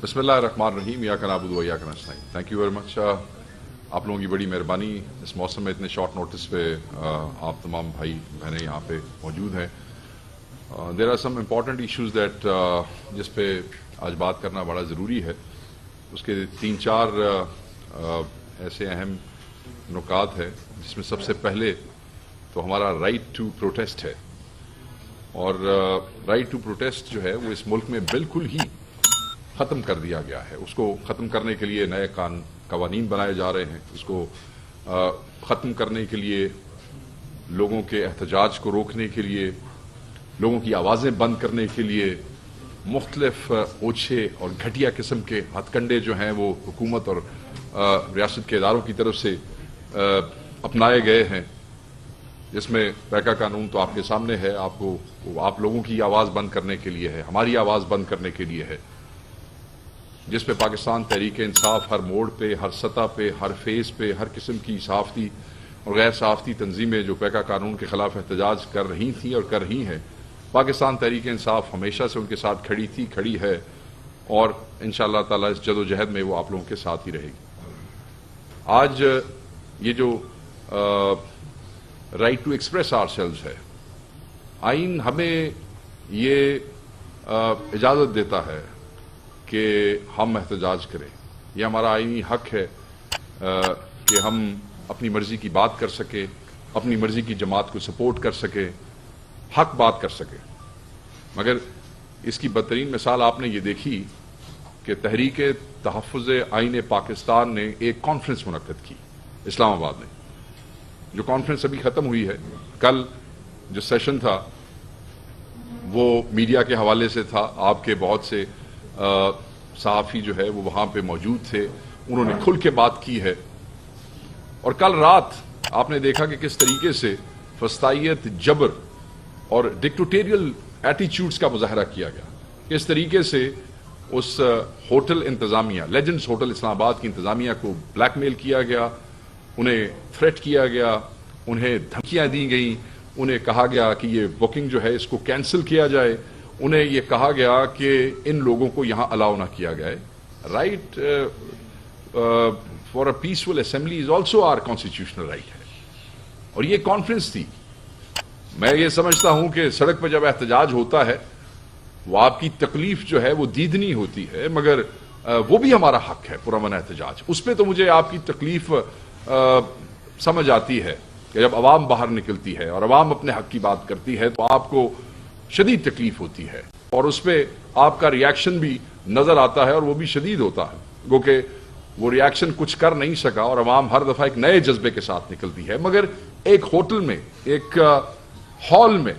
بسم اللہ الرحمن الرحیم ایاک نعبد و ایاک نستعین. Thank you very much. آپ لوگوں کی بڑی مہربانی اس موسم میں اتنے شارٹ نوٹس پہ آپ تمام بھائی بہنیں یہاں پہ موجود ہیں. There are some important issues that جس پہ آج بات کرنا بڑا ضروری ہے. اس کے 3-4 ایسے اہم نکات ہیں جس میں سب سے پہلے تو ہمارا رائٹ ٹو پروٹیسٹ ہے. اور رائٹ ٹو پروٹیسٹ جو ہے وہ اس ملک میں بالکل ہی ختم کر دیا گیا ہے. اس کو ختم کرنے کے لیے نئے قوانین بنائے جا رہے ہیں. اس کو ختم کرنے کے لیے لوگوں کے احتجاج کو روکنے کے لیے لوگوں کی آوازیں بند کرنے کے لیے مختلف اوچھے اور گھٹیا قسم کے ہتھ کنڈے جو ہیں وہ حکومت اور ریاست کے اداروں کی طرف سے اپنائے گئے ہیں. جس میں پیکا قانون تو آپ کے سامنے ہے. آپ لوگوں کی آواز بند کرنے کے لیے ہے, ہماری آواز بند کرنے کے لیے ہے. جس پہ پاکستان تحریک انصاف ہر موڑ پہ, ہر سطح پہ, ہر فیز پہ, ہر قسم کی صحافتی اور غیر صحافتی تنظیمیں جو پیکا قانون کے خلاف احتجاج کر رہی تھیں اور کر رہی ہیں, پاکستان تحریک انصاف ہمیشہ سے ان کے ساتھ کھڑی تھی, کھڑی ہے اور انشاءاللہ تعالی اس جدوجہد میں وہ آپ لوگوں کے ساتھ ہی رہے گی. آج یہ جو right to express ourselves ہے, آئین ہمیں یہ اجازت دیتا ہے کہ ہم احتجاج کریں. یہ ہمارا آئینی حق ہے کہ ہم اپنی مرضی کی بات کر سکیں, اپنی مرضی کی جماعت کو سپورٹ کر سکیں, حق بات کر سکیں. مگر اس کی بدترین مثال آپ نے یہ دیکھی کہ تحریک تحفظ آئین پاکستان نے ایک کانفرنس منعقد کی اسلام آباد میں. جو کانفرنس ابھی ختم ہوئی ہے, کل جو سیشن تھا وہ میڈیا کے حوالے سے تھا. آپ کے بہت سے صحافی جو ہے وہ وہاں پہ موجود تھے, انہوں نے کھل کے بات کی ہے. اور کل رات آپ نے دیکھا کہ کس طریقے سے فسطائیت, جبر اور ڈکٹیٹوریل ایٹیچیوڈز کا مظاہرہ کیا گیا. کس طریقے سے اس ہوٹل انتظامیہ, لیجنڈز ہوٹل اسلام آباد کی انتظامیہ کو بلیک میل کیا گیا, انہیں تھریٹ کیا گیا, انہیں دھمکیاں دی گئیں, انہیں کہا گیا کہ یہ بکنگ جو ہے اس کو کینسل کیا جائے, انہیں یہ کہا گیا کہ ان لوگوں کو یہاں الاؤ نہ کیا گئے. Right for a peaceful assembly is also our constitutional right ہے. اور یہ کانفرنس تھی. میں یہ سمجھتا ہوں کہ سڑک پہ جب احتجاج ہوتا ہے وہ آپ کی تکلیف جو ہے وہ دیدنی ہوتی ہے, مگر وہ بھی ہمارا حق ہے پرامن احتجاج. اس پہ تو مجھے آپ کی تکلیف سمجھ آتی ہے کہ جب عوام باہر نکلتی ہے اور عوام اپنے حق کی بات کرتی ہے تو آپ کو شدید تکلیف ہوتی ہے, اور اس پہ آپ کا ریاکشن بھی نظر آتا ہے اور وہ بھی شدید ہوتا ہے. گو کہ وہ ریاکشن کچھ کر نہیں سکا اور عوام ہر دفعہ ایک نئے جذبے کے ساتھ نکلتی ہے. مگر ایک ہوٹل میں, ایک ہال میں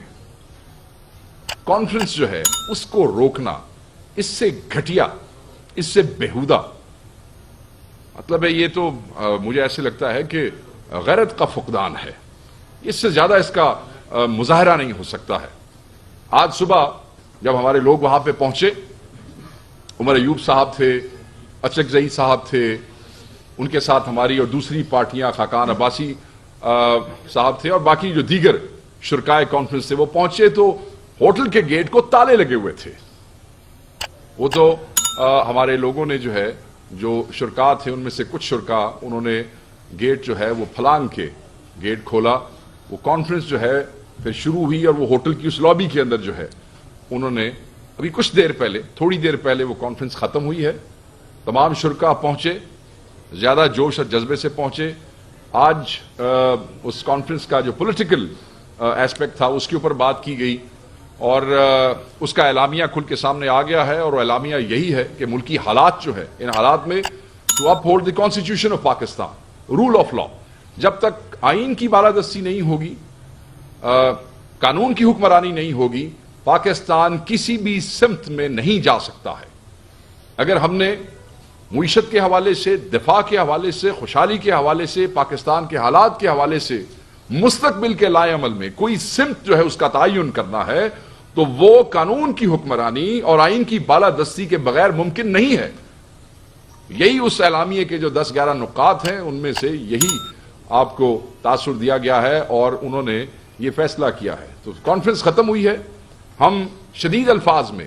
کانفرنس جو ہے اس کو روکنا, اس سے گھٹیا, اس سے بےہودہ, مطلب ہے یہ تو مجھے ایسے لگتا ہے کہ غیرت کا فقدان ہے. اس سے زیادہ اس کا مظاہرہ نہیں ہو سکتا ہے. آج صبح جب ہمارے لوگ وہاں پہ پہنچے, عمر ایوب صاحب تھے, اچک زئی صاحب تھے, ان کے ساتھ ہماری اور دوسری پارٹیاں, خاقان عباسی صاحب تھے اور باقی جو دیگر شرکائے کانفرنس تھے, وہ پہنچے تو ہوٹل کے گیٹ کو تالے لگے ہوئے تھے. وہ تو ہمارے لوگوں نے جو ہے, جو شرکا تھے ان میں سے کچھ شرکا, انہوں نے گیٹ جو ہے وہ پھلانگ کے گیٹ کھولا. وہ کانفرنس جو ہے پھر شروع ہوئی اور وہ ہوٹل کی اس لابی کے اندر جو ہے انہوں نے ابھی کچھ دیر پہلے, تھوڑی دیر پہلے وہ کانفرنس ختم ہوئی ہے. تمام شرکا پہنچے, زیادہ جوش اور جذبے سے پہنچے. آج اس کانفرنس کا جو پولیٹیکل ایسپیکٹ تھا اس کے اوپر بات کی گئی اور اس کا اعلامیہ کھل کے سامنے آ گیا ہے. اور وہ اعلامیہ یہی ہے کہ ملکی حالات جو ہے, ان حالات میں to uphold the constitution of Pakistan, rule of law. جب تک آئین کی بالادستی نہیں ہوگی, قانون کی حکمرانی نہیں ہوگی, پاکستان کسی بھی سمت میں نہیں جا سکتا ہے. اگر ہم نے معیشت کے حوالے سے, دفاع کے حوالے سے, خوشحالی کے حوالے سے, پاکستان کے حالات کے حوالے سے مستقبل کے لائے عمل میں کوئی سمت جو ہے اس کا تعین کرنا ہے تو وہ قانون کی حکمرانی اور آئین کی بالادستی کے بغیر ممکن نہیں ہے. یہی اس اعلامیے کے جو 10-11 نکات ہیں ان میں سے یہی آپ کو تاثر دیا گیا ہے اور انہوں نے یہ فیصلہ کیا ہے. تو کانفرنس ختم ہوئی ہے. ہم شدید الفاظ میں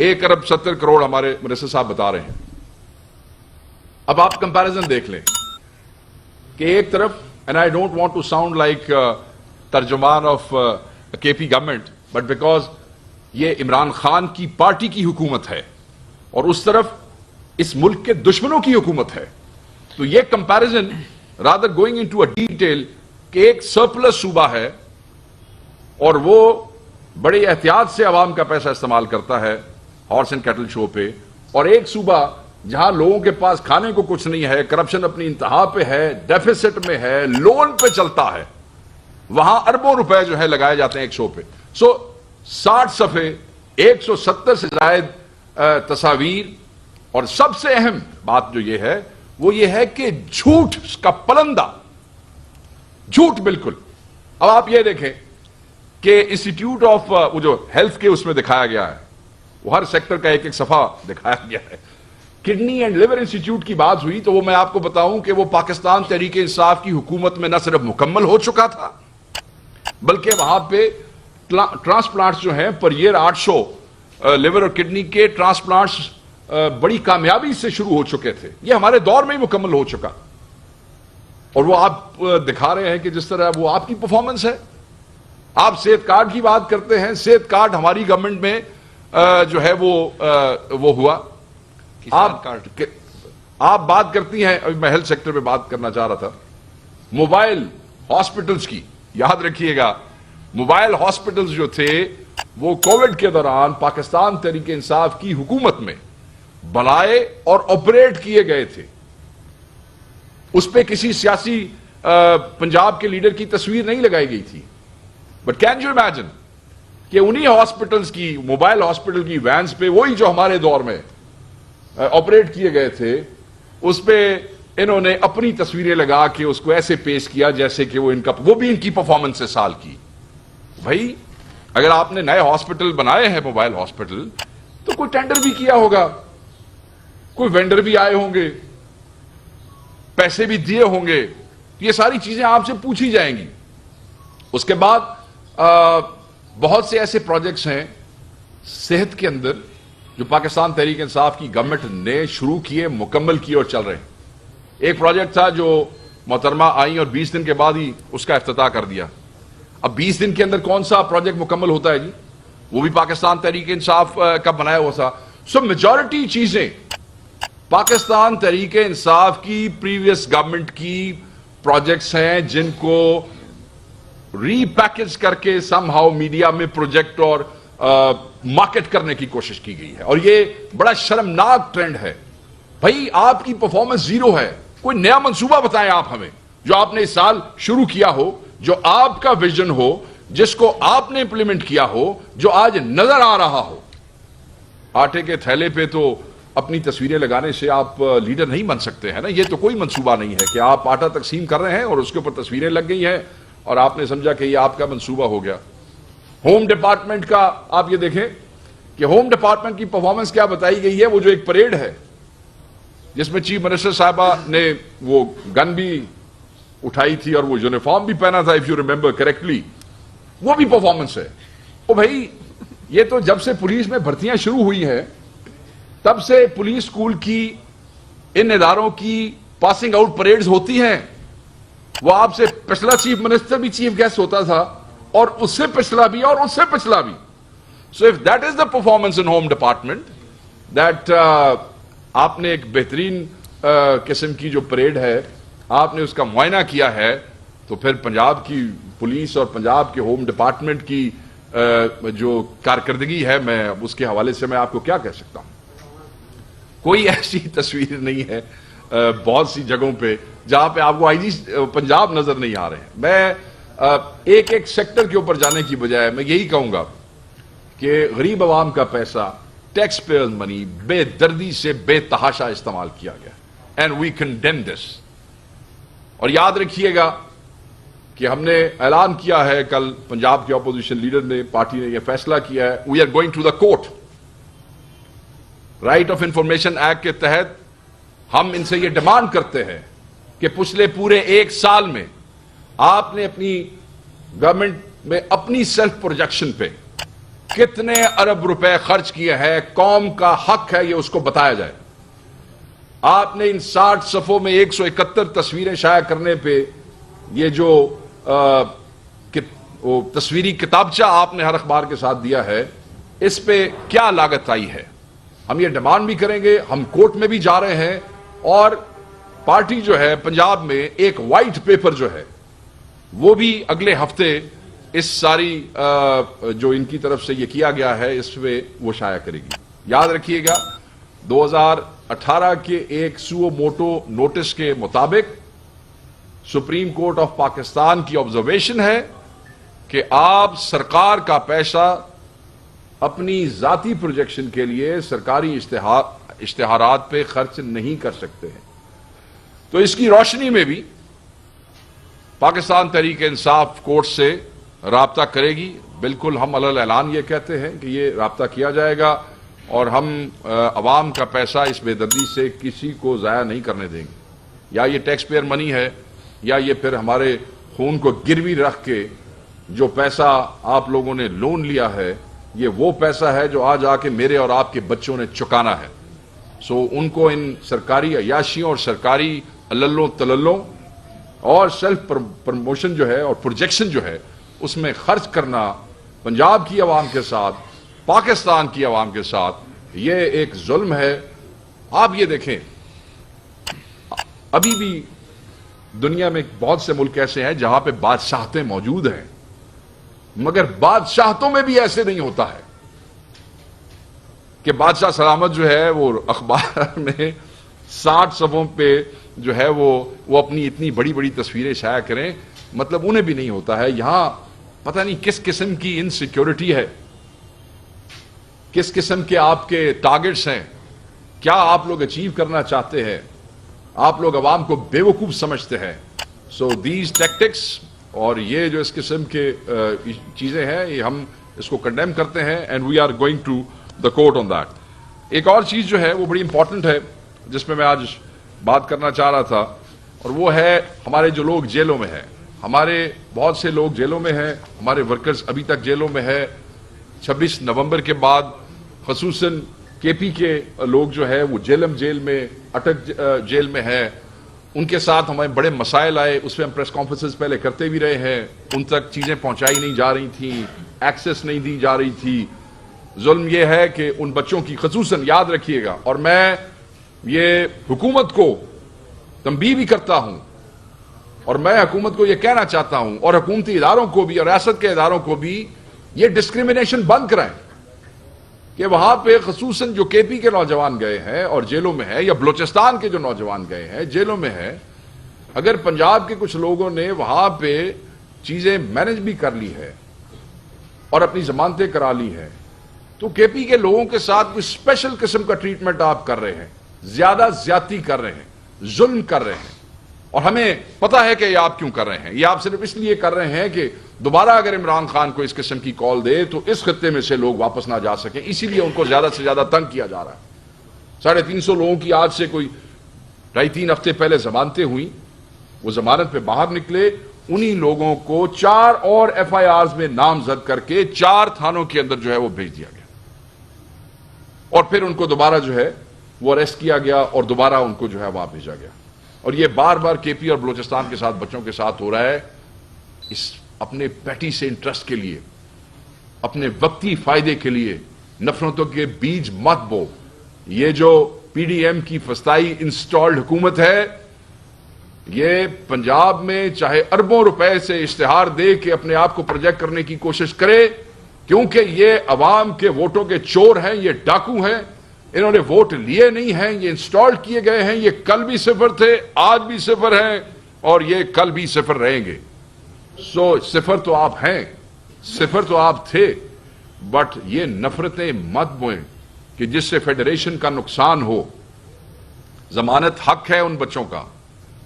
1 ارب 70 کروڑ ہمارے منسٹر صاحب بتا رہے ہیں. اب آپ کمپیرزن دیکھ لیں کہ ایک طرف, and I don't want to sound like ترجمان of K P government, but because یہ عمران خان کی پارٹی کی حکومت ہے اور اس طرف اس ملک کے دشمنوں کی حکومت ہے, تو یہ comparison rather going into a detail کہ ایک سرپلس صوبہ ہے اور وہ بڑے احتیاط سے عوام کا پیسہ استعمال کرتا ہے ہارس اینڈ کیٹل شو پہ, اور ایک صوبہ جہاں لوگوں کے پاس کھانے کو کچھ نہیں ہے, کرپشن اپنی انتہا پہ ہے, ڈیفیسٹ میں ہے, لون پہ چلتا ہے, وہاں اربوں روپے جو ہے لگائے جاتے ہیں ایک شو پہ. سو 60 صفحے, 170 سے زائد تصاویر, اور سب سے اہم بات جو یہ ہے وہ یہ ہے کہ جھوٹ کا پلندہ, جھوٹ بالکل. اب آپ یہ دیکھیں کہ انسٹیٹیوٹ آف وہ جو ہیلتھ کے اس میں دکھایا گیا ہے, وہ ہر سیکٹر کا ایک ایک صفحہ دکھایا گیا ہے. کڈنی اینڈ لیور انسٹیٹیوٹ کی بات ہوئی تو وہ میں آپ کو بتاؤں کہ وہ پاکستان تحریک انصاف کی حکومت میں نہ صرف مکمل ہو چکا تھا بلکہ وہاں پہ ٹرانسپلانٹس جو ہیں پر ایئر 800 لیور اور کڈنی کے ٹرانسپلانٹس بڑی کامیابی سے شروع ہو چکے تھے. یہ ہمارے دور میں ہی مکمل ہو چکا, اور وہ آپ دکھا رہے ہیں کہ جس طرح وہ آپ کی پرفارمنس ہے. آپ صحت کارڈ کی بات کرتے ہیں, صحت کارڈ ہماری گورنمنٹ میں جو ہے وہ ہوا. آپ بات کرتی ہیں, ابھی میں ہیلتھ سیکٹر پہ بات کرنا چاہ رہا تھا, موبائل ہاسپٹلز کی. یاد رکھیے گا موبائل ہاسپٹلز جو تھے وہ کووڈ کے دوران پاکستان تحریک انصاف کی حکومت میں بنائے اور آپریٹ کیے گئے تھے. اس پہ کسی سیاسی پنجاب کے لیڈر کی تصویر نہیں لگائی گئی تھی. بٹ کین یو امیجن کہ انہی ہاسپٹلز کی, موبائل ہاسپٹل کی وینز پہ, وہی جو ہمارے دور میں آپریٹ کیے گئے تھے, اس پہ انہوں نے اپنی تصویریں لگا کے اس کو ایسے پیش کیا جیسے کہ وہ بھی ان کی پرفارمنس سے سال کی. بھائی اگر آپ نے نئے ہاسپٹل بنائے ہیں موبائل ہاسپٹل تو کوئی ٹینڈر بھی کیا ہوگا, کوئی وینڈر بھی آئے ہوں گے, پیسے بھی دیے ہوں گے, یہ ساری چیزیں آپ سے پوچھی جائیں گی. اس کے بعد بہت سے ایسے پروجیکٹس ہیں صحت کے اندر جو پاکستان تحریک انصاف کی گورنمنٹ نے شروع کیے, مکمل کیے اور چل رہے ہیں. ایک پروجیکٹ تھا جو محترمہ آئیں اور 20 دن کے بعد ہی اس کا افتتاح کر دیا. اب 20 دن کے اندر کون سا پروجیکٹ مکمل ہوتا ہے جی؟ وہ بھی پاکستان تحریک انصاف کا بنایا ہوا تھا. سو میجورٹی چیزیں پاکستان تحریک انصاف کی پریویس گورنمنٹ کی پروجیکٹس ہیں جن کو ری پیکج کر کے سم ہاؤ میڈیا میں پروجیکٹ اور مارکیٹ کرنے کی کوشش کی گئی ہے, اور یہ بڑا شرمناک ٹرینڈ ہے. بھائی آپ کی پرفارمنس زیرو ہے, کوئی نیا منصوبہ بتائیں آپ ہمیں جو آپ نے اس سال شروع کیا ہو, جو آپ کا ویژن ہو, جس کو آپ نے امپلیمنٹ کیا ہو, جو آج نظر آ رہا ہو. آٹے کے تھیلے پہ تو اپنی تصویریں لگانے سے آپ لیڈر نہیں بن سکتے ہیں نا. یہ تو کوئی منصوبہ نہیں ہے کہ آپ آٹا تقسیم کر رہے ہیں اور اس کے اوپر تصویریں لگ گئی ہیں اور آپ نے سمجھا کہ یہ آپ کا منصوبہ ہو گیا. ہوم ڈپارٹمنٹ کا آپ یہ دیکھیں کہ ہوم ڈپارٹمنٹ کی پرفارمنس کیا بتائی گئی ہے. وہ جو ایک پریڈ ہے جس میں چیف منسٹر صاحبہ نے وہ گن بھی اٹھائی تھی اور وہ یونیفارم بھی پہنا تھا, اف یو ریمبر کریکٹلی, وہ بھی پرفارمنس ہے. او بھائی یہ تو جب سے پولیس میں بھرتیاں شروع ہوئی ہیں تب سے پولیس اسکول کی ان اداروں کی پاسنگ آؤٹ پریڈز ہوتی ہیں. وہ آپ سے پچھلا چیف منسٹر بھی چیف گیسٹ ہوتا تھا اور اس سے پچھلا بھی اور اس سے پچھلا بھی. So if that is the performance in home department, that آپ نے ایک بہترین قسم کی جو پریڈ ہے آپ نے اس کا معائنہ کیا ہے, تو پھر پنجاب کی پولیس اور پنجاب کے ہوم ڈپارٹمنٹ کی جو کارکردگی ہے, میں اس کے حوالے سے میں آپ کو کیا کہہ سکتا ہوں. کوئی ایسی تصویر نہیں ہے بہت سی جگہوں پہ جہاں پہ آپ کو آئی جی پنجاب نظر نہیں آ رہے ہیں. میں ایک ایک سیکٹر کے اوپر جانے کی بجائے میں یہی کہوں گا کہ غریب عوام کا پیسہ, ٹیکس پیئر منی, بے دردی سے بے تحاشا استعمال کیا گیا, اینڈ وی کنڈیم دس. اور یاد رکھیے گا کہ ہم نے اعلان کیا ہے, کل پنجاب کے اپوزیشن لیڈر نے, پارٹی نے یہ فیصلہ کیا ہے, we are going to the court. Right of information act کے تحت ہم ان سے یہ ڈیمانڈ کرتے ہیں کہ پچھلے پورے 1 سال میں آپ نے اپنی گورنمنٹ میں اپنی سیلف پروجیکشن پہ کتنے ارب روپے خرچ کیے ہیں، قوم کا حق ہے یہ اس کو بتایا جائے۔ آپ نے ان 60 صفحوں میں 171 تصویریں شائع کرنے پہ یہ جو تصویری کتابچہ آپ نے ہر اخبار کے ساتھ دیا ہے، اس پہ کیا لاگت آئی ہے؟ ہم یہ ڈیمانڈ بھی کریں گے، ہم کورٹ میں بھی جا رہے ہیں، اور پارٹی جو ہے پنجاب میں ایک وائٹ پیپر جو ہے وہ بھی اگلے ہفتے اس ساری جو ان کی طرف سے یہ کیا گیا ہے اس پہ وہ شائع کرے گی۔ یاد رکھیے گا 2018 کے ایک سو موٹو نوٹس کے مطابق سپریم کورٹ آف پاکستان کی آبزرویشن ہے کہ آپ سرکار کا پیسہ اپنی ذاتی پروجیکشن کے لیے سرکاری اشتہارات پہ خرچ نہیں کر سکتے ہیں۔ تو اس کی روشنی میں بھی پاکستان تحریک انصاف کورٹ سے رابطہ کرے گی۔ بالکل ہم علی اعلان یہ کہتے ہیں کہ یہ رابطہ کیا جائے گا، اور ہم عوام کا پیسہ اس بے دردی سے کسی کو ضائع نہیں کرنے دیں گے۔ یا یہ ٹیکس پیئر منی ہے، یا یہ پھر ہمارے خون کو گروی رکھ کے جو پیسہ آپ لوگوں نے لون لیا ہے، یہ وہ پیسہ ہے جو آج آ کے میرے اور آپ کے بچوں نے چکانا ہے۔ سو ان کو ان سرکاری عیاشیوں اور سرکاری الللوں تللوں اور سیلف پروموشن جو ہے اور پروجیکشن جو ہے اس میں خرچ کرنا پنجاب کی عوام کے ساتھ، پاکستان کی عوام کے ساتھ یہ ایک ظلم ہے۔ آپ یہ دیکھیں، ابھی بھی دنیا میں بہت سے ملک ایسے ہیں جہاں پہ بادشاہتیں موجود ہیں، مگر بادشاہتوں میں بھی ایسے نہیں ہوتا ہے کہ بادشاہ سلامت جو ہے وہ اخبار میں 60 صفحوں پہ جو ہے وہ اپنی اتنی بڑی بڑی تصویریں شائع کریں، مطلب انہیں بھی نہیں ہوتا ہے۔ یہاں پتہ نہیں کس قسم کی انسیکیورٹی ہے، کس قسم کے آپ کے ٹارگٹس ہیں، کیا آپ لوگ اچیو کرنا چاہتے ہیں، آپ لوگ عوام کو بے وقوف سمجھتے ہیں۔ سو دیز ٹیکٹکس اور یہ جو اس قسم کے چیزیں ہیں، یہ ہم اس کو کنڈیم کرتے ہیں، and we are going to the court on that. ایک اور چیز جو ہے وہ بڑی امپورٹنٹ ہے جس میں آج بات کرنا چاہ رہا تھا، اور وہ ہے ہمارے جو لوگ جیلوں میں ہیں۔ ہمارے بہت سے لوگ جیلوں میں ہیں، ہمارے ورکرز ابھی تک جیلوں میں ہیں۔ 26 نومبر کے بعد خصوصاً کے پی کے لوگ جو ہے وہ جیلم جیل میں اٹک جیل میں ہے، ان کے ساتھ ہمیں بڑے مسائل آئے، اس پہ ہم پریس کانفرنسز پہلے کرتے بھی رہے ہیں، ان تک چیزیں پہنچائی نہیں جا رہی تھیں، ایکسس نہیں دی جا رہی تھی۔ ظلم یہ ہے کہ ان بچوں کی خصوصاً یاد رکھیے گا، اور میں یہ حکومت کو تنبیہ بھی کرتا ہوں، اور میں حکومت کو یہ کہنا چاہتا ہوں، اور حکومتی اداروں کو بھی اور ریاست کے اداروں کو بھی، یہ ڈسکریمنیشن بند کرائیں کہ وہاں پہ خصوصاً جو کے پی کے نوجوان گئے ہیں اور جیلوں میں ہیں، یا بلوچستان کے جو نوجوان گئے ہیں جیلوں میں ہیں، اگر پنجاب کے کچھ لوگوں نے وہاں پہ چیزیں مینج بھی کر لی ہے اور اپنی ضمانتیں کرا لی ہیں، تو کے پی کے لوگوں کے ساتھ کوئی اسپیشل قسم کا ٹریٹمنٹ آپ کر رہے ہیں، زیادہ زیادتی کر رہے ہیں، ظلم کر رہے ہیں، اور ہمیں پتا ہے کہ یہ آپ کیوں کر رہے ہیں۔ یہ آپ صرف اس لیے کر رہے ہیں کہ دوبارہ اگر عمران خان کو اس قسم کی کال دے تو اس خطے میں سے لوگ واپس نہ جا سکیں، اسی لیے ان کو زیادہ سے زیادہ تنگ کیا جا رہا ہے۔ 350 لوگوں کی آج سے کوئی 2.5-3 ہفتے پہلے ضمانتیں ہوئی، وہ ضمانت پہ باہر نکلے، انہی لوگوں کو 4 اور ایف آئی آرز میں نامزد کر کے 4 تھانوں کے اندر جو ہے وہ بھیج دیا گیا، اور پھر ان کو دوبارہ جو ہے وہ اریسٹ کیا گیا اور دوبارہ ان کو جو ہے وہاں بھیجا گیا۔ اور یہ بار بار کے پی اور بلوچستان کے ساتھ بچوں کے ساتھ ہو رہا ہے، اس اپنے پیٹی سے انٹرسٹ کے لیے، اپنے وقتی فائدے کے لیے نفرتوں کے بیج مت بو۔ یہ جو پی ڈی ایم کی فسطائی انسٹالڈ حکومت ہے، یہ پنجاب میں چاہے اربوں روپے سے اشتہار دے کے اپنے آپ کو پروجیکٹ کرنے کی کوشش کرے، کیونکہ یہ عوام کے ووٹوں کے چور ہیں، یہ ڈاکو ہیں، انہوں نے ووٹ لیے نہیں ہیں، یہ انسٹال کیے گئے ہیں، یہ کل بھی صفر تھے، آج بھی صفر ہیں، اور یہ کل بھی صفر رہیں گے۔ سو صفر تو آپ ہیں، صفر تو آپ تھے، بٹ یہ نفرتیں مت بوئیں کہ جس سے فیڈریشن کا نقصان ہو۔ ضمانت حق ہے ان بچوں کا،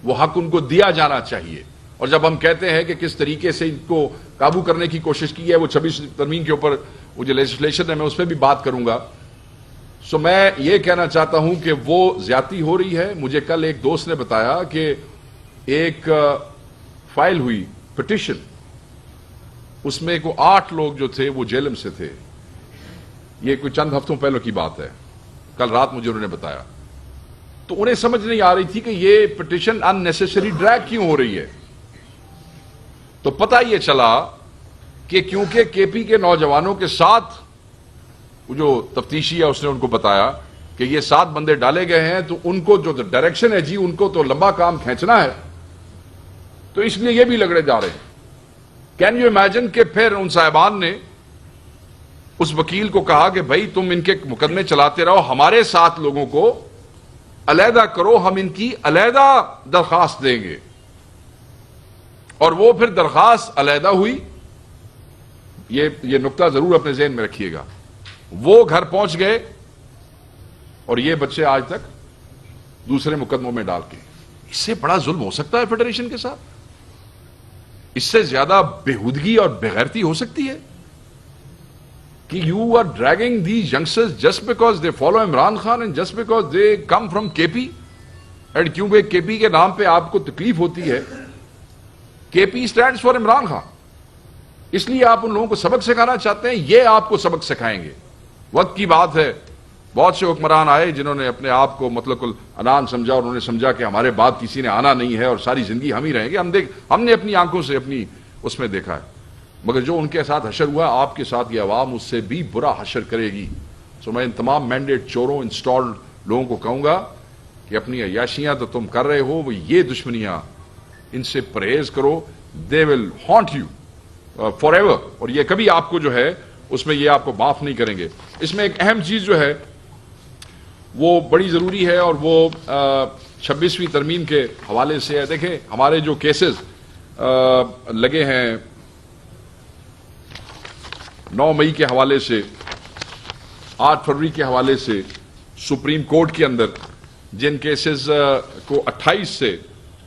وہ حق ان کو دیا جانا چاہیے۔ اور جب ہم کہتے ہیں کہ کس طریقے سے ان کو قابو کرنے کی کوشش کی ہے، وہ 26 ترمیم کے اوپر وہ جو لیجسلیشن ہے میں اس پہ بھی بات کروں گا۔ سو میں یہ کہنا چاہتا ہوں کہ وہ زیادتی ہو رہی ہے۔ مجھے کل ایک دوست نے بتایا کہ ایک فائل ہوئی پٹیشن، اس میں کو 8 لوگ جو تھے وہ جیلم سے تھے، یہ کوئی چند ہفتوں پہلے کی بات ہے، کل رات مجھے انہوں نے بتایا، تو انہیں سمجھ نہیں آ رہی تھی کہ یہ پٹیشن ان نیسیسری ڈریگ کیوں ہو رہی ہے. تو پتہ یہ چلا کہ کیونکہ کے پی کے نوجوانوں کے ساتھ وہ جو تفتیشی ہے اس نے ان کو بتایا کہ یہ 7 بندے ڈالے گئے ہیں، تو ان کو جو ڈائریکشن ہے جی ان کو تو لمبا کام کھینچنا ہے، تو اس لیے یہ بھی لگڑے جا رہے ہیں. کین یو امیجن کہ پھر ان صاحبان نے اس وکیل کو کہا کہ بھائی تم ان کے مقدمے چلاتے رہو، ہمارے 7 لوگوں کو علیحدہ کرو، ہم ان کی علیحدہ درخواست دیں گے. اور وہ پھر درخواست علیحدہ ہوئی. یہ نقطہ ضرور اپنے ذہن میں رکھیے گا. وہ گھر پہنچ گئے اور یہ بچے آج تک دوسرے مقدموں میں ڈال کے. اس سے بڑا ظلم ہو سکتا ہے فیڈریشن کے ساتھ؟ اس سے زیادہ بےہودگی اور بےغیرتی ہو سکتی ہے کہ you are dragging these youngsters just because they follow Imran Khan and just because they come from K P. And کیونکہ کے پی کے نام پہ آپ کو تکلیف ہوتی ہے، K P stands for Imran Khan, اس لیے آپ ان لوگوں کو سبق سکھانا چاہتے ہیں. یہ آپ کو سبق سکھائیں گے. وقت کی بات ہے، بہت سے حکمران آئے جنہوں نے اپنے آپ کو مطلق العنان سمجھا، اور انہوں نے سمجھا کہ ہمارے بعد کسی نے آنا نہیں ہے اور ساری زندگی ہم ہی رہیں گے. ہم نے اپنی آنکھوں سے اپنی اس میں دیکھا ہے. مگر جو ان کے ساتھ حشر ہوا، آپ کے ساتھ یہ عوام اس سے بھی برا حشر کرے گی. سو میں ان تمام مینڈیٹ چوروں، انسٹالڈ لوگوں کو کہوں گا کہ اپنی عیاشیاں تو تم کر رہے ہو، وہ یہ دشمنیاں ان سے پرہیز کرو. دے ول ہانٹ یو فار ایور، اور یہ کبھی آپ کو جو ہے اس میں یہ آپ کو معاف نہیں کریں گے. اس میں ایک اہم چیز جو ہے وہ بڑی ضروری ہے، اور وہ 26ویں ترمیم کے حوالے سے ہے. دیکھیں ہمارے جو کیسز لگے ہیں 9 مئی کے حوالے سے، 8 فروری کے حوالے سے سپریم کورٹ کے اندر، جن کیسز کو 28 سے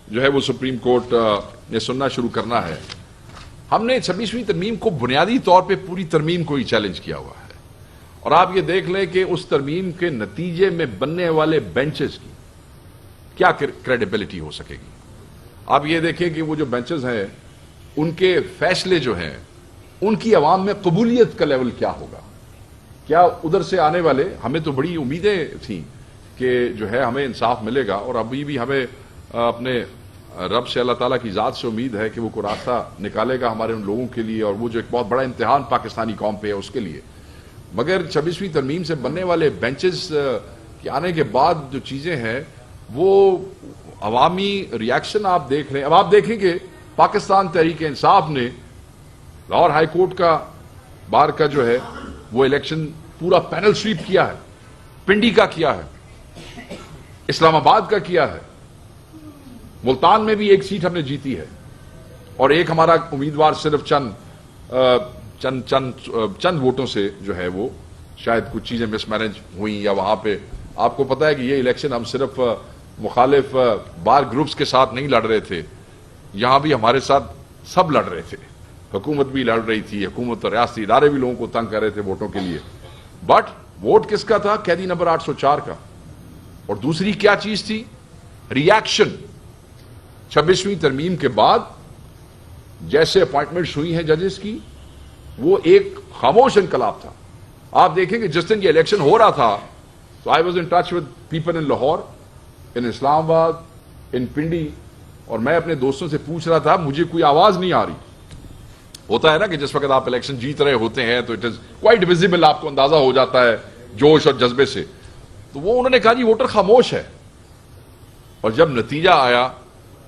جو ہے وہ سپریم کورٹ نے سننا شروع کرنا ہے. ہم نے 26ویں ترمیم کو بنیادی طور پہ پوری ترمیم کو ہی چیلنج کیا ہوا ہے. اور آپ یہ دیکھ لیں کہ اس ترمیم کے نتیجے میں بننے والے بینچز کی کیا کریڈیبلٹی ہو سکے گی. آپ یہ دیکھیں کہ وہ جو بینچز ہیں ان کے فیصلے جو ہیں ان کی عوام میں قبولیت کا لیول کیا ہوگا. کیا ادھر سے آنے والے، ہمیں تو بڑی امیدیں تھیں کہ جو ہے ہمیں انصاف ملے گا، اور ابھی بھی ہمیں اپنے رب سے، اللہ تعالیٰ کی ذات سے امید ہے کہ وہ کوئی راستہ نکالے گا ہمارے ان لوگوں کے لیے، اور وہ جو ایک بہت بڑا امتحان پاکستانی قوم پہ ہے اس کے لیے. مگر 26ویں ترمیم سے بننے والے بینچز کے آنے کے بعد جو چیزیں ہیں وہ عوامی ریاکشن آپ دیکھ رہے ہیں. اب آپ دیکھیں کہ پاکستان تحریک انصاف نے لاہور ہائی کورٹ کا بار کا جو ہے وہ الیکشن پورا پینل سویپ کیا ہے. پنڈی کا کیا ہے، اسلام آباد کا کیا ہے، ملتان میں بھی 1 سیٹ ہم نے جیتی ہے، اور ایک ہمارا امیدوار صرف چند ووٹوں سے جو ہے وہ شاید کچھ چیزیں مس مینج ہوئیں، یا وہاں پہ آپ کو پتا ہے کہ یہ الیکشن ہم صرف مخالف بار گروپس کے ساتھ نہیں لڑ رہے تھے، یہاں بھی ہمارے ساتھ سب لڑ رہے تھے. حکومت بھی لڑ رہی تھی، حکومت اور ریاستی ادارے بھی لوگوں کو تنگ کر رہے تھے ووٹوں کے لیے. بٹ ووٹ کس کا تھا؟ قیدی نمبر 804 کا. اور دوسری کیا چیز تھی؟ ریاکشن. 26ویں ترمیم کے بعد جیسے اپوائنٹمنٹس ہوئی ہیں ججز کی، وہ ایک خاموش انقلاب تھا. آپ دیکھیں کہ جس دن یہ الیکشن ہو رہا تھا تو I was in touch with people in Lahore, in Islamabad, in Pindi, اور میں اپنے دوستوں سے پوچھ رہا تھا مجھے کوئی آواز نہیں آ رہی. ہوتا ہے نا کہ جس وقت آپ الیکشن جیت رہے ہوتے ہیں تو اٹ از کوائٹ ویزیبل، آپ کو اندازہ ہو جاتا ہے جوش اور جذبے سے. تو وہ انہوں نے کہا جی ووٹر خاموش ہے، اور جب نتیجہ آیا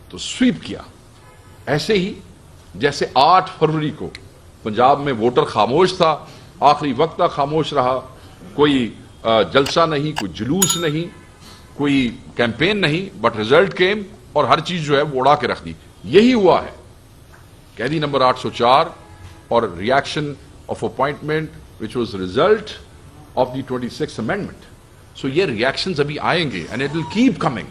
تو سویپ کیا. ایسے ہی جیسے 8 فروری کو پنجاب میں ووٹر خاموش تھا، آخری وقت تک خاموش رہا، کوئی جلسہ نہیں، کوئی جلوس نہیں، کوئی کیمپین نہیں، بٹ ریزلٹ کیم، اور ہر چیز جو ہے وہ اڑا کے رکھ دی. یہی ہوا ہے. قیدی نمبر 804 اور reaction of appointment which was result of the 26th amendment. So یہ ریاکشنز ابھی آئیں گے and it will keep coming.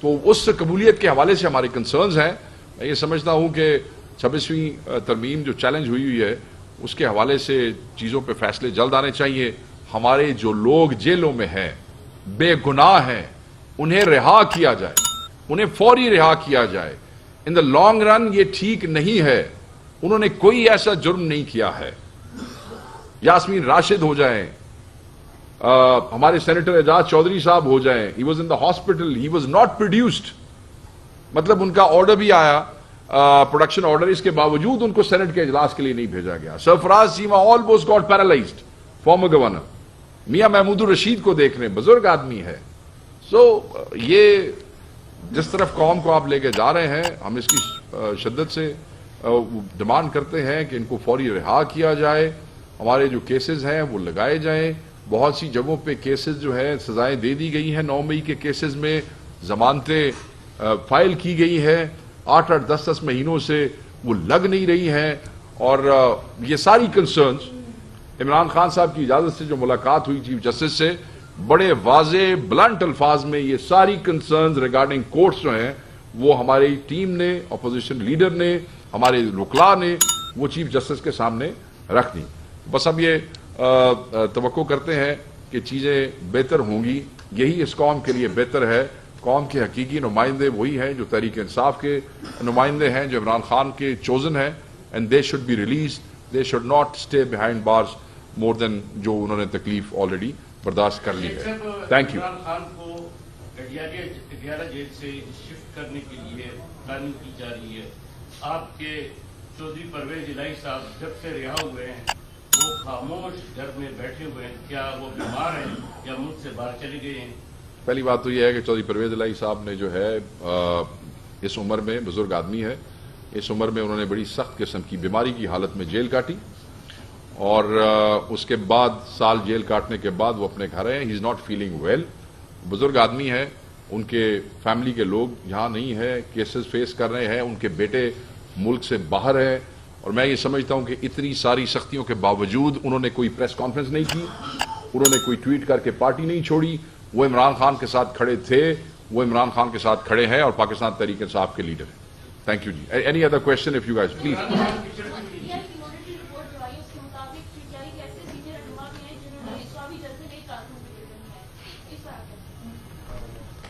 تو اس قبولیت کے حوالے سے ہمارے کنسرنز ہیں. میں یہ سمجھتا ہوں کہ 26ویں ترمیم جو چیلنج ہوئی ہے اس کے حوالے سے چیزوں پہ فیصلے جلد آنے چاہیے. ہمارے جو لوگ جیلوں میں ہیں، بے گناہ ہیں، انہیں رہا کیا جائے، انہیں فوری رہا کیا جائے. ان دا لانگ رن یہ ٹھیک نہیں ہے. انہوں نے کوئی ایسا جرم نہیں کیا ہے. یاسمین راشد ہو جائیں، ہمارے سینیٹر اعجاز چودھری صاحب ہو جائیں, he was in the hospital, he was not produced. مطلب ان کا آرڈر بھی آیا, پروڈکشن آرڈر, اس کے باوجود ان کو سینٹ کے اجلاس کے لیے نہیں بھیجا گیا. Sarfraz Cheema almost got paralysed, former governor. Mian Mahmood الرشید کو دیکھ رہے ہیں, بزرگ آدمی ہے. سو یہ جس طرف قوم کو آپ لے کے جا رہے ہیں, ہم اس کی شدت سے ڈیمانڈ کرتے ہیں کہ ان کو فوری رہا کیا جائے. ہمارے جو کیسز ہیں وہ لگائے جائیں. بہت سی جگہوں پہ کیسز جو ہے سزائیں دے دی گئی ہیں. 9 مئی کے کیسز میں ضمانتیں فائل کی گئی ہے, 8-8 10-10 مہینوں سے وہ لگ نہیں رہی ہیں. اور یہ ساری کنسرنز, عمران خان صاحب کی اجازت سے جو ملاقات ہوئی چیف جسٹس سے, بڑے واضح بلنٹ الفاظ میں یہ ساری کنسرنز ریگارڈنگ کورٹس جو ہیں وہ ہماری ٹیم نے, اپوزیشن لیڈر نے, ہمارے وکلاء نے وہ چیف جسٹس کے سامنے رکھ دی. بس اب یہ توقع کرتے ہیں کہ چیزیں بہتر ہوں گی. یہی اس قوم کے لیے بہتر ہے. قوم کے حقیقی نمائندے وہی ہیں جو تحریک انصاف کے نمائندے ہیں, جو عمران خان کے چوزن ہیں, and they should be released. They should not stay behind bars more than جو انہوں نے تکلیف آلریڈی برداشت کر لی ہے. Thank you. عمران خان کو گڈیالہ جیل سے شفٹ کرنے کے لیے پلاننگ کی جا رہی ہے. آپ کے چودھری پرویز الہی صاحب جب سے رہا ہوئے ہیں وہ خاموش گھر میں بیٹھے ہوئے ہیں. کیا وہ بیمار ہیں یا ملک سے باہر چلے گئے ہیں؟ پہلی بات تو یہ ہے کہ چودھری پرویز الہی صاحب نے جو ہے اس عمر میں, بزرگ آدمی ہے, اس عمر میں انہوں نے بڑی سخت قسم کی بیماری کی حالت میں جیل کاٹی, اور اس کے بعد سال جیل کاٹنے کے بعد وہ اپنے گھر ہیں. ہی از ناٹ فیلنگ ویل. بزرگ آدمی ہے, ان کے فیملی کے لوگ یہاں نہیں ہیں, کیسز فیس کر رہے ہیں, ان کے بیٹے ملک سے باہر ہیں. اور میں یہ سمجھتا ہوں کہ اتنی ساری سختیوں کے باوجود انہوں نے کوئی پریس کانفرنس نہیں کی, انہوں نے کوئی ٹویٹ کر کے پارٹی نہیں چھوڑی. وہ عمران خان کے ساتھ کھڑے تھے, وہ عمران خان کے ساتھ کھڑے ہیں, اور پاکستان تحریک انصاف کے لیڈر ہیں. تھینک یو جی. Any other question if you guys please.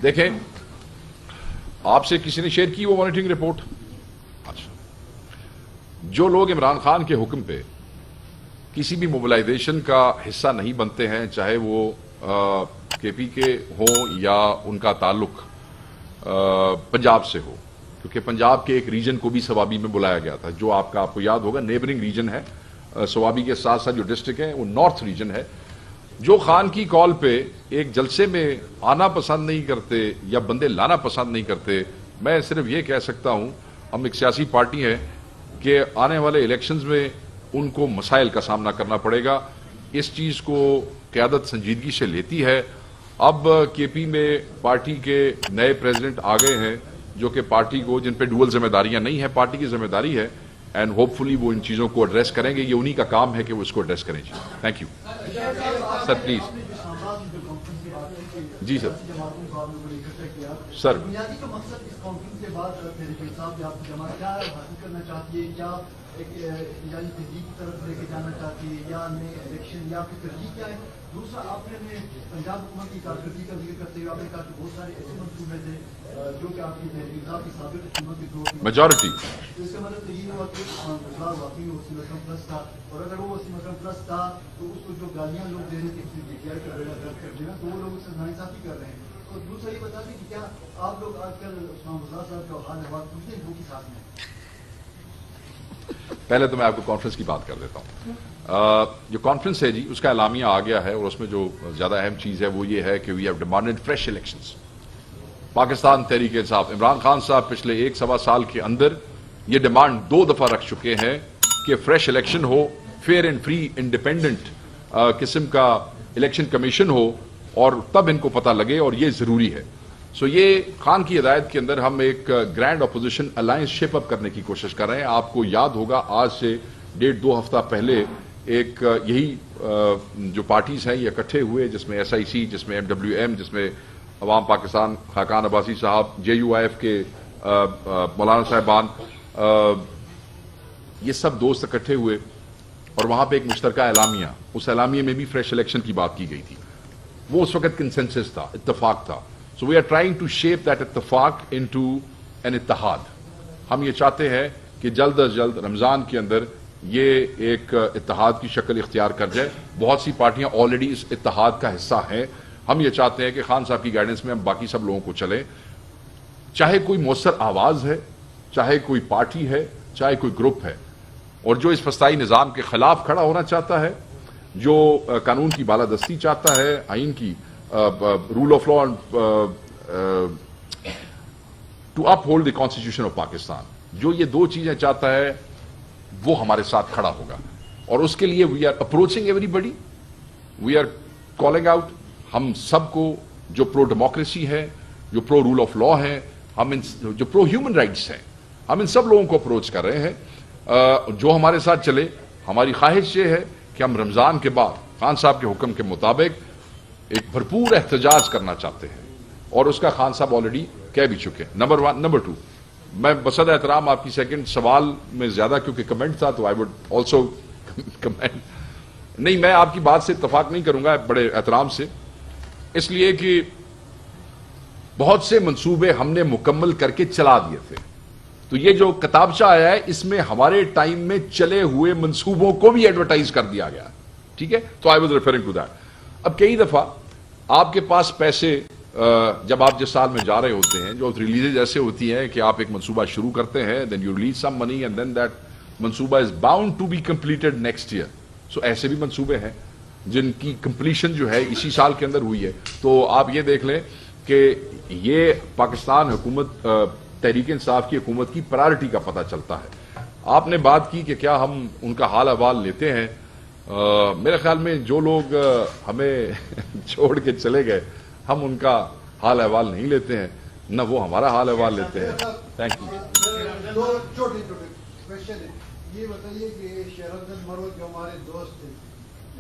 دیکھیں, آپ سے کسی نے شیئر کی وہ مانیٹرنگ رپورٹ؟ اچھا, جو لوگ عمران خان کے حکم پہ کسی بھی موبلائزیشن کا حصہ نہیں بنتے ہیں, چاہے وہ کے پی کے ہوں یا ان کا تعلق پنجاب سے ہو, کیونکہ پنجاب کے ایک ریجن کو بھی سوابی میں بلایا گیا تھا, جو آپ کو یاد ہوگا نیبرنگ ریجن ہے. سوابی کے ساتھ ساتھ جو ڈسٹرکٹ ہے وہ نارتھ ریجن ہے. جو خان کی کال پہ ایک جلسے میں آنا پسند نہیں کرتے یا بندے لانا پسند نہیں کرتے, میں صرف یہ کہہ سکتا ہوں, ہم ایک سیاسی پارٹی ہیں, کہ آنے والے الیکشنز میں ان کو مسائل کا سامنا کرنا پڑے گا. اس چیز کو قیادت سنجیدگی سے لیتی ہے. اب کے پی میں پارٹی کے نئے پریزیڈنٹ آ گئے ہیں جو کہ پارٹی کو, جن پہ ڈوئل ذمہ داریاں نہیں ہیں, پارٹی کی ذمہ داری ہے, اینڈ ہوپ فلی وہ ان چیزوں کو ایڈریس کریں گے. یہ انہی کا کام ہے کہ وہ اس کو ایڈریس کریں. جی تھینک یو سر. پلیز جی سر. سر بنیادی جو مقصد اس کانفرنس کے بعد صاحب آپ کی جماعت کیا حاصل کرنا چاہتی ہے؟ کیا ایک یعنی تحریک کی طرف لے کے جانا چاہتی ہے, یا نئے الیکشن, یا پھر ترجیح کیا ہے؟ دوسرا, آپ نے پنجاب حکومت کی کارکردگی کا ذکر کرتے ہوئے آپ نے کہا کہ بہت سارے ایسے منصوبے تھے جو کہ آپ کی تحریک صاحب کی سابق حکومت کے دور میجورٹی, اس کا مطلب یہ ہوا کہ مسئلہ واقعی وسیم اکرم پلس تھا, اور اگر وہ وسیم اکرم پلس تھا تو اس کو جو گالیاں لوگ دے رہے تھے کسی ڈی ٹی آئی کر دینا, تو وہ لوگ اس سے ناانصافی کر رہے ہیں. تو دوسرا یہ بتا دیں کہ کیا آپ لوگ آج کل عثمان وزار صاحب کا حال احوال پوچھتے ہیں وہ کے ساتھ میں؟ پہلے تو میں آپ کو کانفرنس کی بات کر دیتا ہوں. جو کانفرنس ہے جی, اس کا اعلامیہ آ گیا ہے, اور اس میں جو زیادہ اہم چیز ہے وہ یہ ہے کہ we have demanded fresh elections. Pakistan Tehreek Insaf, Imran Khan صاحب پچھلے 1-1.25 سال کے اندر یہ ڈیمانڈ 2 دفعہ رکھ چکے ہیں کہ فریش الیکشن ہو, فیئر اینڈ فری انڈیپینڈنٹ قسم کا الیکشن کمیشن ہو, اور تب ان کو پتہ لگے, اور یہ ضروری ہے. سو یہ خان کی ہدایت کے اندر ہم ایک grand opposition alliance shape up کرنے کی کوشش کر رہے ہیں. آپ کو یاد ہوگا آج سے 1.5-2 ہفتہ پہلے ایک یہی جو پارٹیز ہیں یہ اکٹھے ہوئے, جس میں ایس آئی سی, جس میں MWM, جس میں عوام پاکستان خاقان عباسی صاحب, JUIF کے مولانا صاحبان, یہ سب دوست اکٹھے ہوئے, اور وہاں پہ ایک مشترکہ اعلامیہ, اس اعلامیے میں بھی فریش الیکشن کی بات کی گئی تھی. وہ اس وقت کنسنسس تھا, اتفاق تھا. So we are trying to shape that اتفاق انٹو این اتحاد. ہم یہ چاہتے ہیں کہ جلد از جلد رمضان کے اندر یہ ایک اتحاد کی شکل اختیار کر جائے. بہت سی پارٹیاں آلریڈی اس اتحاد کا حصہ ہیں. ہم یہ چاہتے ہیں کہ خان صاحب کی گائیڈنس میں ہم باقی سب لوگوں کو چلیں, چاہے کوئی مؤثر آواز ہے, چاہے کوئی پارٹی ہے, چاہے کوئی گروپ ہے, اور جو اس فسطائی نظام کے خلاف کھڑا ہونا چاہتا ہے, جو قانون کی بالادستی چاہتا ہے, آئین کی rule of law to uphold the constitution of Pakistan, جو یہ دو چیزیں چاہتا ہے وہ ہمارے ساتھ کھڑا ہوگا. اور اس کے لیے we are approaching everybody, we are calling out. ہم سب کو جو پرو ڈیموکریسی ہے, جو پرو رول آف لا ہے, ہم جو پرو ہیومن رائٹس ہیں, ہم ان سب لوگوں کو اپروچ کر رہے ہیں. جو ہمارے ساتھ چلے. ہماری خواہش یہ ہے کہ ہم رمضان کے بعد خان صاحب کے حکم کے مطابق ایک بھرپور احتجاج کرنا چاہتے ہیں, اور اس کا خان صاحب آلریڈی کہہ بھی چکے. نمبر 1. نمبر 2, میں بصد احترام آپ کی سیکنڈ سوال میں زیادہ کیونکہ کمنٹ تھا تو آئی وڈ آلسو کمنٹ. نہیں, میں آپ کی بات سے اتفاق نہیں کروں گا بڑے احترام سے, اس لیے کہ بہت سے منصوبے ہم نے مکمل کر کے چلا دیے تھے. تو یہ جو کتابچہ آیا ہے اس میں ہمارے ٹائم میں چلے ہوئے منصوبوں کو بھی ایڈورٹائز کر دیا گیا. ٹھیک ہے, تو I was referring to that. اب کئی دفعہ آپ کے پاس پیسے جب آپ جس سال میں جا رہے ہوتے ہیں, جو ریلیزز ایسے ہوتی ہیں کہ آپ ایک منصوبہ شروع کرتے ہیں, then you release some money and then that منصوبہ is bound to be completed next year. So ایسے بھی منصوبے ہیں جن کی کمپلیشن جو ہے اسی سال کے اندر ہوئی ہے. تو آپ یہ دیکھ لیں کہ یہ پاکستان حکومت تحریک انصاف کی حکومت کی پرائرٹی کا پتہ چلتا ہے. آپ نے بات کی کہ کیا ہم ان کا حال احوال لیتے ہیں. میرے خیال میں جو لوگ ہمیں چھوڑ کے چلے گئے, ہم ان کا حال احوال نہیں لیتے ہیں, نہ وہ ہمارا حال احوال لیتے ہیں. Thank you. دو چھوٹے چھوٹے کوشچن ہیں. یہ بتائیے کہ شہرت مرود جو ہمارے دوست ہیں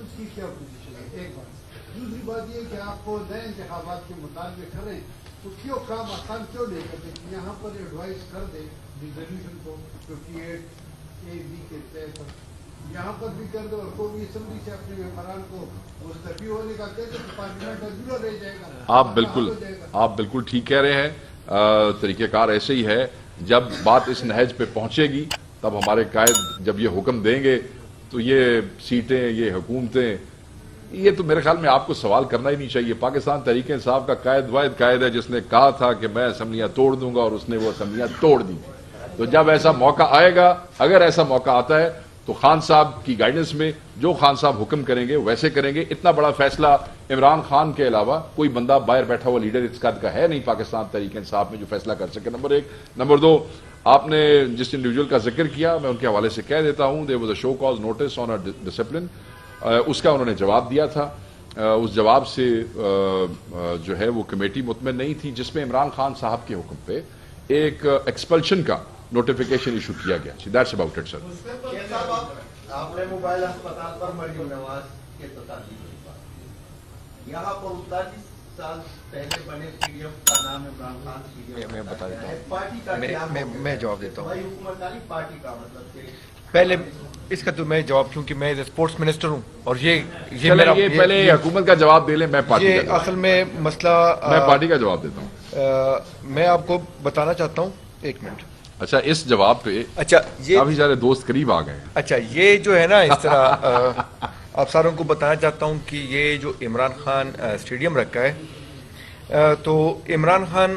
اس کی کیا پوزیشن ہے, ایک بات. دوسری بات یہ کہ آپ کو نئے انتخابات کے مطالبے کریں تو کیوں کام آسان کیوں نہیں کرتے, یہاں پر ایڈوائز کر دیں ریزولوشن کو 58A کے تحت یہاں پر بھی کر دو, اور کو بھی اسمبلی سے اپنے ممبران کو مستعفی ہونے کا کہتے تو پارلیمنٹ ادھورا رہ جائے گا. آپ بالکل ٹھیک کہہ رہے ہیں. طریقہ کار ایسے ہی ہے. جب بات اس نہج پہ پہنچے گی تب ہمارے قائد جب یہ حکم دیں گے تو یہ سیٹیں, یہ حکومتیں, یہ تو میرے خیال میں آپ کو سوال کرنا ہی نہیں چاہیے. پاکستان تحریک انصاف کا قائد واحد قائد ہے جس نے کہا تھا کہ میں اسمبلیاں توڑ دوں گا, اور اس نے وہ اسمبلیاں توڑ دی. تو جب ایسا موقع آئے گا, اگر ایسا موقع آتا ہے تو خان صاحب کی گائیڈنس میں جو خان صاحب حکم کریں گے ویسے کریں گے. اتنا بڑا فیصلہ عمران خان کے علاوہ کوئی بندہ باہر بیٹھا ہوا لیڈر اس قد کا ہے نہیں پاکستان تحریک انصاف میں جو فیصلہ کر سکے. نمبر 1. نمبر 2, آپ نے جس انڈیویجول کا ذکر کیا میں ان کے حوالے سے کہہ دیتا ہوں. There was a show cause notice on a discipline, اس کا انہوں نے جواب دیا تھا. اس جواب سے جو ہے وہ کمیٹی مطمئن نہیں تھی جس میں عمران خان صاحب کے حکم پہ ایک ایکسپلشن کا نوٹیفیکیشن ایشو کیا گیا. دیٹس اباؤٹ اٹ سر. آپ نے موبائل اسپتال پر مریم نواز کے تطابق کی بات کی. یہاں پر 39 سال پہلے بنے اسٹیڈیم کا نام عمران خان اسٹیڈیم. میں بتا دیتا ہوں, پارٹی کا میں جواب دیتا ہوں. بھائی حکومت پارٹی کا مطلب کہ پہلے اس کا تو میں جواب, کیونکہ میں اسپورٹس منسٹر ہوں اور یہ پہلے حکومت کا جواب دے لیں, میں پارٹی یہ اصل میں مسئلہ میں پارٹی کا جواب دیتا ہوں. میں آپ کو بتانا چاہتا ہوں. ایک منٹ. اچھا, اس جواب پہ اچھا یہ کافی سارے دوست قریب آ گئے ہیں. اچھا یہ جو ہے نا اس طرح آپ ساروں کو بتانا چاہتا ہوں کہ یہ جو عمران خان اسٹیڈیم رکھا ہے, تو عمران خان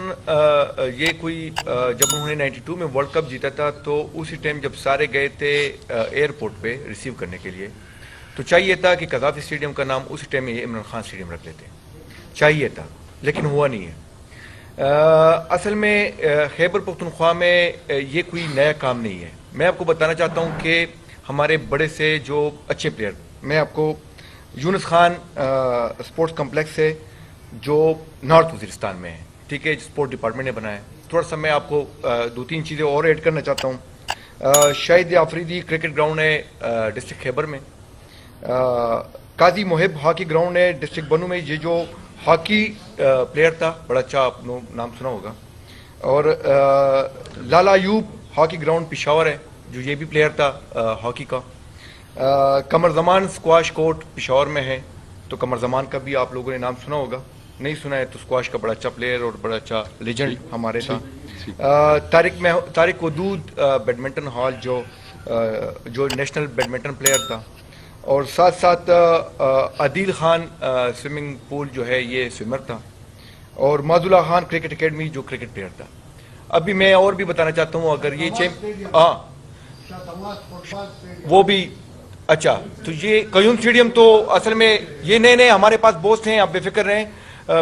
یہ کوئی جب انہوں نے 92 میں ورلڈ کپ جیتا تھا تو اسی ٹائم جب سارے گئے تھے ایئرپورٹ پہ ریسیو کرنے کے لیے, تو چاہیے تھا کہ قذافی اسٹیڈیم کا نام اسی ٹائم میں عمران خان اسٹیڈیم رکھ لیتے, چاہیے تھا, لیکن ہوا نہیں ہے. اصل میں خیبر پختونخوا میں یہ کوئی نیا کام نہیں ہے. میں آپ کو بتانا چاہتا ہوں کہ ہمارے بڑے سے جو اچھے پلیئر, میں آپ کو یونس خان اسپورٹس کمپلیکس ہے جو نارتھ وزیرستان میں ہے, ٹھیک ہے, اسپورٹ ڈپارٹمنٹ نے بنایا ہے. تھوڑا سا میں آپ کو 2-3 چیزیں اور ایڈ کرنا چاہتا ہوں. شاہد آفریدی کرکٹ گراؤنڈ ہے ڈسٹرکٹ خیبر میں. قاضی محب ہاکی گراؤنڈ ہے ڈسٹرکٹ بنو میں, یہ جو ہاکی پلیئر تھا بڑا اچھا, آپ نے نام سنا ہوگا. اور لالا ایوب ہاکی گراؤنڈ پشاور ہے جو یہ بھی پلیئر تھا ہاکی کا. قمر زمان اسکواش کورٹ پشاور میں ہے, تو قمر زمان کا بھی آپ لوگوں نے نام سنا ہوگا, نہیں سنا ہے تو اسکواش کا بڑا اچھا پلیئر اور بڑا اچھا لیجنڈ ہمارے تھا. طارق ودود بیڈمنٹن ہال جو جو نیشنل بیڈمنٹن پلیئر تھا، اور ساتھ ساتھ عدیل خان سوئمنگ پول جو ہے یہ سوئمر تھا، اور معاذ اللہ خان کرکٹ اکیڈمی جو کرکٹ پلیئر تھا. ابھی میں اور بھی بتانا چاہتا ہوں، اگر یہ ہاں وہ بھی اچھا، تو یہ قیوم اسٹیڈیم تو اصل میں یہ نئے ہمارے پاس بوسٹ ہیں، آپ بے فکر رہیں.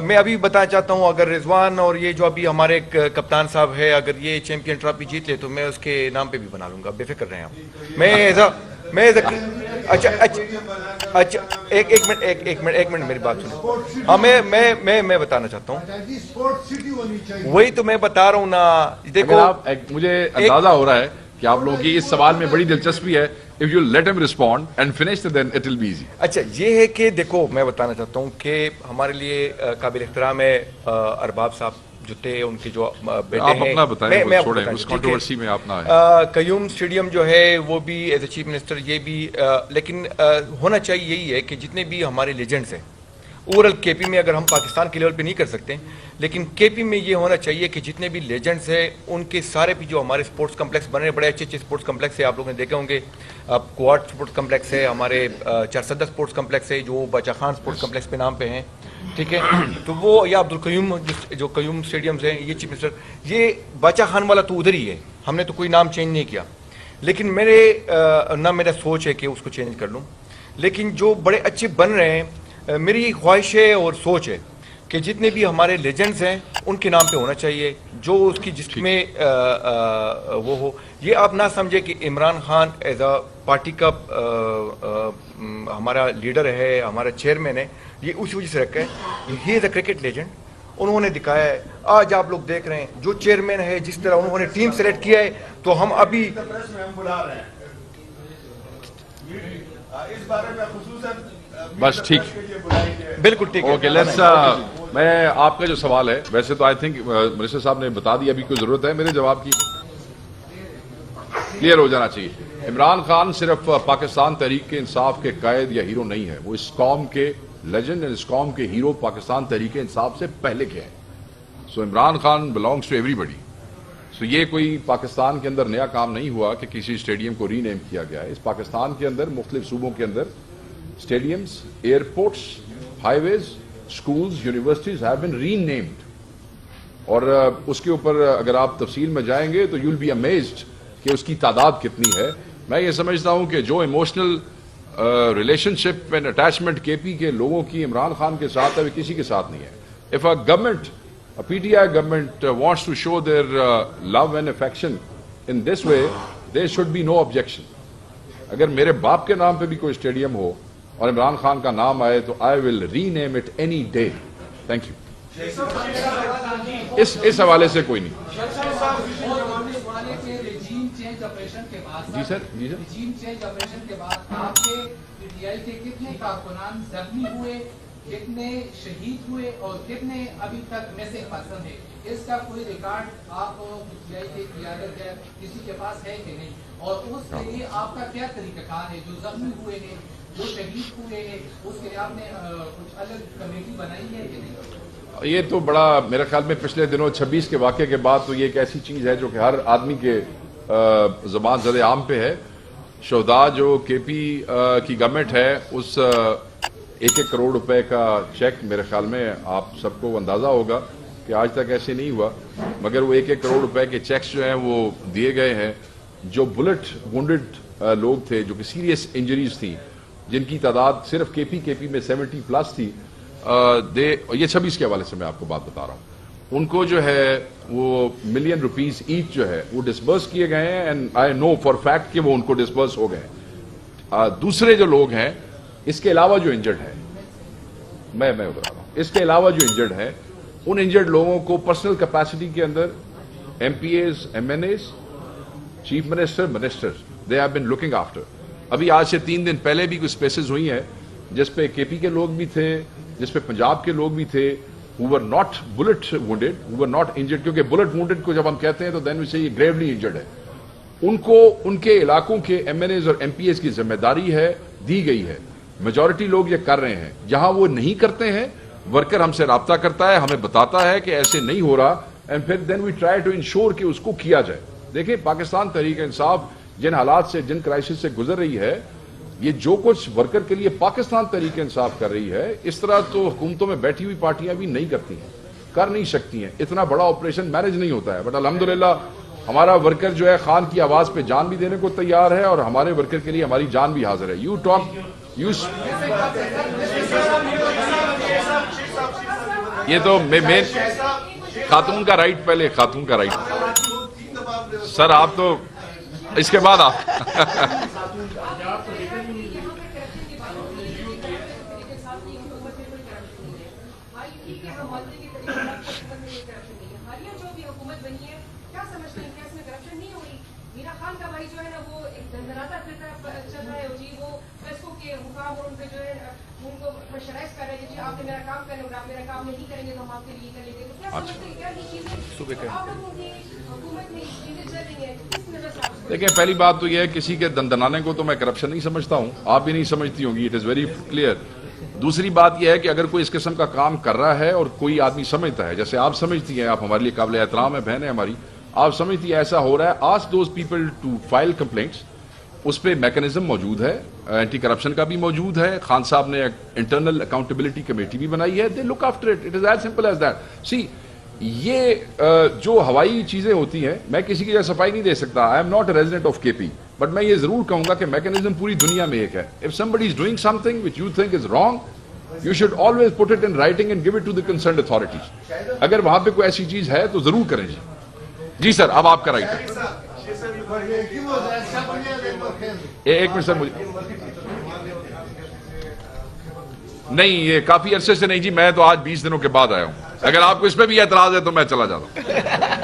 میں ابھی بتانا چاہتا ہوں، اگر رضوان اور یہ جو ابھی ہمارے کپتان صاحب ہے، اگر یہ چیمپئن ٹرافی جیت لے تو میں اس کے نام پہ بھی بنا لوں گا، بے فکر رہیں آپ. میں اچھا ایک منٹ میری بات سنیں. ہاں میں بتانا چاہتا ہوں، وہی تو میں بتا رہا ہوں نا. دیکھو مجھے اندازہ ہو رہا ہے کہ آپ لوگوں کی اس سوال میں بڑی دلچسپی ہے. If you let him respond and finish, then it will be easy. اچھا یہ ہے کہ دیکھو میں بتانا چاہتا ہوں کہ ہمارے لیے قابل احترام ہے ارباب صاحب جو تھے، ان کے جو بیٹے ہیں. آپ اپنا بتائیں، میں چھوڑیں اس کنٹروورسی میں آپ نہ آئیں. قیوم اسٹیڈیم جو ہے وہ بھی ایز اے چیف منسٹر یہ بھی، لیکن ہونا چاہیے یہی ہے کہ جتنے بھی ہمارے لیجنڈس ہیں اوورل کے پی میں، اگر ہم پاکستان کے لیول پہ نہیں کر سکتے لیکن کے پی میں یہ ہونا چاہیے کہ جتنے بھی لیجنڈس ہیں ان کے سارے بھی جو ہمارے اسپورٹس کمپلیکس بنے، بڑے اچھے اسپورٹس کمپلیکس ہیں، آپ لوگوں نے دیکھے ہوں گے. کوارٹ اسپورٹس کمپلیکس ہے، ہمارے چارسدہ اسپورٹس کمپلیکس ہے جو باچا خان اسپورٹس کمپلیکس پہ نام پہ ہیں، ٹھیک ہے. تو وہ یا عبدالقیوم جو قیوم اسٹیڈیمز ہیں، یہ چیف منسٹر، یہ باچا خان والا تو ادھر ہی ہے، ہم نے تو کوئی نام چینج نہیں کیا. لیکن نہ میرا سوچ ہے کہ اس کو چینج کر لوں، لیکن جو بڑے اچھے بن رہے ہیں، میری خواہش ہے اور سوچ ہے کہ جتنے بھی ہمارے لیجنڈز ہیں ان کے نام پہ ہونا چاہیے، جو اس کی جس میں وہ ہو. یہ آپ نہ سمجھے کہ Imran Khan as a party کا ہمارا لیڈر ہے، ہمارا چیئرمین ہے، یہ اسی وجہ سے رکھا ہے. ہی از اے کرکٹ لیجنڈ، انہوں نے دکھایا ہے. آج آپ لوگ دیکھ رہے ہیں جو چیئرمین ہے، جس طرح انہوں نے ٹیم سلیکٹ کیا ہے، تو ہم ابھی اس بارے میں خصوصاً بس ٹھیک، بالکل ٹھیک ہے. اوکے لیٹس میں آپ کا جو سوال ہے، ویسے تو آئی تھنک منسٹر صاحب نے بتا دیا، ابھی کوئی ضرورت ہے میرے جواب کی؟ کلیئر ہو جانا چاہیے. عمران خان صرف پاکستان تحریک انصاف کے قائد یا ہیرو نہیں ہے، وہ اس قوم کے لیجنڈ اور اس قوم کے ہیرو پاکستان تحریک انصاف سے پہلے کے ہیں. So Imran Khan belongs to everybody. So یہ کوئی پاکستان کے اندر نیا کام نہیں ہوا کہ کسی اسٹیڈیم کو ری نیم کیا گیا ہے. اس پاکستان کے اندر مختلف صوبوں کے اندر stadiums, airports, highways, schools, universities have been renamed. اور اس کے اوپر اگر آپ تفصیل میں جائیں گے تو یو ول بی امیزڈ کہ اس کی تعداد کتنی ہے. میں یہ سمجھتا ہوں کہ جو emotional relation ship and attachment کے پی کے لوگوں کی عمران خان کے ساتھ ہے، وہ کسی کے ساتھ نہیں ہے. If a government, P T I government wants to show their love and affection in this way, there should be no objection. اگر میرے باپ کے نام پہ بھی کوئی اسٹیڈیم ہو اور عمران خان کا نام آئے تو I will rename it any day. Thank you. اس حوالے سے کوئی نہیں. جی سر، جی سر. رجیم چینج آپریشن کے بعد آپ کے پی ٹی آئی کے کتنے کارکنان زخمی ہوئے، کتنے شہید ہوئے اور کتنے ابھی تک مسنگ پرسن ہے؟ اس کا کوئی ریکارڈ آپ پی ٹی آئی کے قیادت ہے کسی کے پاس ہے کہ نہیں؟ اور اس کے لیے آپ کا کیا طریقہ کار ہے؟ جو زخمی ہوئے ہیں، جو شہید ہوئے ہیں، اس کے لیے آپ نے کچھ الگ کمیٹی بنائی ہے کہ نہیں؟ یہ تو بڑا میرے خیال میں پچھلے دنوں 26 کے واقعے کے بعد تو یہ ایک ایسی چیز ہے جو کہ ہر آدمی کے زبان زد عام پہ ہے. شہداء جو کے پی کی گورنمنٹ ہے، اس 1 کروڑ روپے کا چیک میرے خیال میں آپ سب کو اندازہ ہوگا کہ آج تک ایسے نہیں ہوا، مگر وہ 1 کروڑ روپے کے چیکس جو ہیں وہ دیے گئے ہیں. جو بلٹ وونڈڈ لوگ تھے، جو کہ سیریس انجریز تھیں، جن کی تعداد صرف کے پی میں 70+ تھی، یہ 26 کے حوالے سے میں آپ کو بات بتا رہا ہوں، ان کو جو ہے وہ $1 ملین ایچ جو ہے وہ ڈسبرس کیے گئے ہیں. And I know for fact کہ وہ ان کو ڈسبرس ہو گئے. دوسرے جو لوگ ہیں اس کے علاوہ جو انجرڈ ہیں، میں بتا رہا ہوں، اس کے علاوہ جو انجرڈ ہیں، ان انجرڈ لوگوں کو پرسنل کیپیسٹی کے اندر M P As, M N As, chief minister they have been looking after. ابھی آج سے 3 دن پہلے بھی کچھ اسپیسز ہوئی ہیں جس پہ کے پی کے لوگ بھی تھے، جس پہ پنجاب کے لوگ بھی تھے، who were not bullet wounded, who were not injured. کیونکہ bullet wounded کو جب ہم کہتے ہیں تو then we say یہ gravely injured ہے. ان کو ان کے علاقوں کے ایم این ایز اور ایم پی ایز کی ذمہ داری ہے، دی گئی ہے. میجورٹی لوگ یہ کر رہے ہیں. جہاں وہ نہیں کرتے ہیں، ورکر ہم سے رابطہ کرتا ہے، ہمیں بتاتا ہے کہ ایسے نہیں ہو رہا، اینڈ پھر دین وی ٹرائی ٹو انشور کہ اس کو کیا جائے. دیکھیں پاکستان تحریک انصاف جن حالات سے، جن کرائسس سے گزر رہی ہے، یہ جو کچھ ورکر کے لیے پاکستان تحریک انصاف کر رہی ہے، اس طرح تو حکومتوں میں بیٹھی ہوئی پارٹیاں بھی نہیں کرتی ہیں، کر نہیں سکتی ہیں. اتنا بڑا آپریشن مینج نہیں ہوتا ہے. بٹ الحمدللہ ہمارا ورکر جو ہے خان کی آواز پہ جان بھی دینے کو تیار ہے، اور ہمارے ورکر کے لیے ہماری جان بھی حاضر ہے. یو ٹاک یہ تو مین خاتون کا رائٹ، پہلے خاتون کا رائٹ. سر آپ تو اس کے بعد آپ دیکھیں، پہلی بات تو یہ ہے کسی کے دندنانے کو تو میں کرپشن نہیں سمجھتا ہوں، آپ بھی نہیں سمجھتی ہوں گی، اٹ از ویری کلیئر. دوسری بات یہ ہے کہ اگر کوئی اس قسم کا کام کر رہا ہے اور کوئی آدمی سمجھتا ہے، جیسے آپ سمجھتی ہیں، آپ ہمارے لیے قابل احترام ہے، بہن ہے ہماری، آپ سمجھتی ہیں ایسا ہو رہا ہے، ask those people to file complaints. اس پہ میکنزم موجود ہے، اینٹی کرپشن کا بھی موجود ہے. خان صاحب نے انٹرنل اکاؤنٹیبلٹی کمیٹی بھی بنائی ہے. They look after it. It is as simple as that. See, یہ جو ہوائی چیزیں ہوتی ہیں، میں کسی کی صفائی نہیں دے سکتا. I am not a resident of K P, but میں یہ ضرور کہوں گا کہ میکنزم پوری دنیا میں ایک ہے. If somebody is doing something which you think is wrong, you should always put it in writing and give it to the concerned authorities. اگر وہاں پہ کوئی ایسی چیز ہے تو ضرور کریں. جی سر، اب آپ کا رائٹ ہے. ایک منٹ سر، مجھے نہیں، یہ کافی عرصے سے نہیں جی، میں تو آج 20 دنوں کے بعد آیا ہوں. اگر آپ کو اس پہ بھی اعتراض ہے تو میں چلا جاتا ہوں.